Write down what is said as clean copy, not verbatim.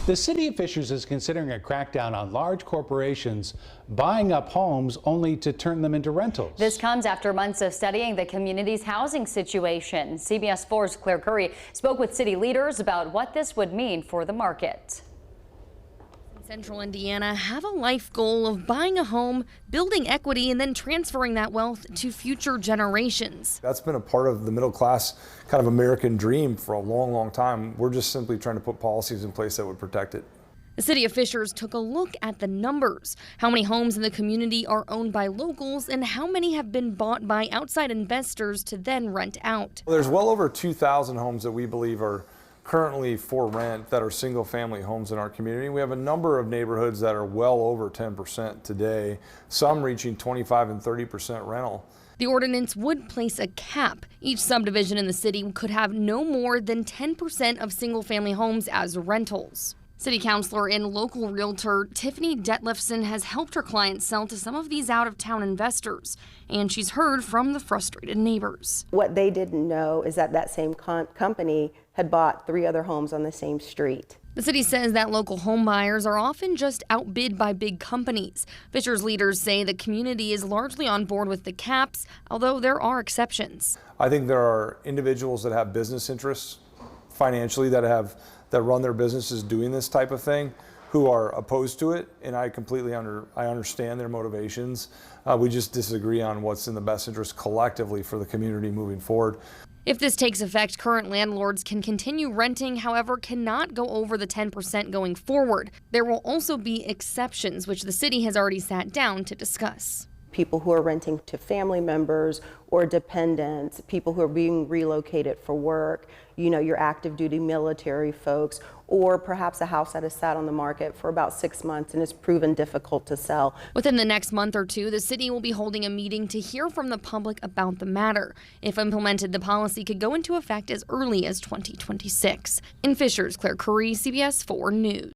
The city of Fishers is considering a crackdown on large corporations buying up homes only to turn them into rentals. This comes after months of studying the community's housing situation. CBS 4's Claire Curry spoke with city leaders about what this would mean for the market. Central Indiana have a life goal of buying a home, building equity, and then transferring that wealth to future generations. That's been a part of the middle class kind of American dream for a long, long time. We're just simply trying to put policies in place that would protect it. The city of Fishers took a look at the numbers. How many homes in the community are owned by locals and how many have been bought by outside investors to then rent out. There's well over 2,000 homes that we believe are currently for rent that are single family homes in our community. We have a number of neighborhoods that are well over 10% today, some reaching 25 and 30% rental. The ordinance would place a cap. Each subdivision in the city could have no more than 10% of single family homes as rentals. City councilor and local realtor Tiffany Detlefson has helped her clients sell to some of these out-of-town investors, and she's heard from the frustrated neighbors. What they didn't know is that that same company had bought 3 other homes on the same street. The city says that local home buyers are often just outbid by big companies. Fishers leaders say the community is largely on board with the caps, although there are exceptions. I think there are individuals that have business interests financially that run their businesses doing this type of thing who are opposed to it, and I completely understand their motivations. We just disagree on what's in the best interest collectively for the community moving forward. If this takes effect, current landlords can continue renting, however, cannot go over the 10% going forward. There will also be exceptions, which the city has already sat down to discuss. People who are renting to family members or dependents, people who are being relocated for work, your active duty military folks, or perhaps a house that has sat on the market for about 6 months and is proven difficult to sell. Within the next month or two, the city will be holding a meeting to hear from the public about the matter. If implemented, the policy could go into effect as early as 2026. In Fishers, Claire Curry, CBS 4 News.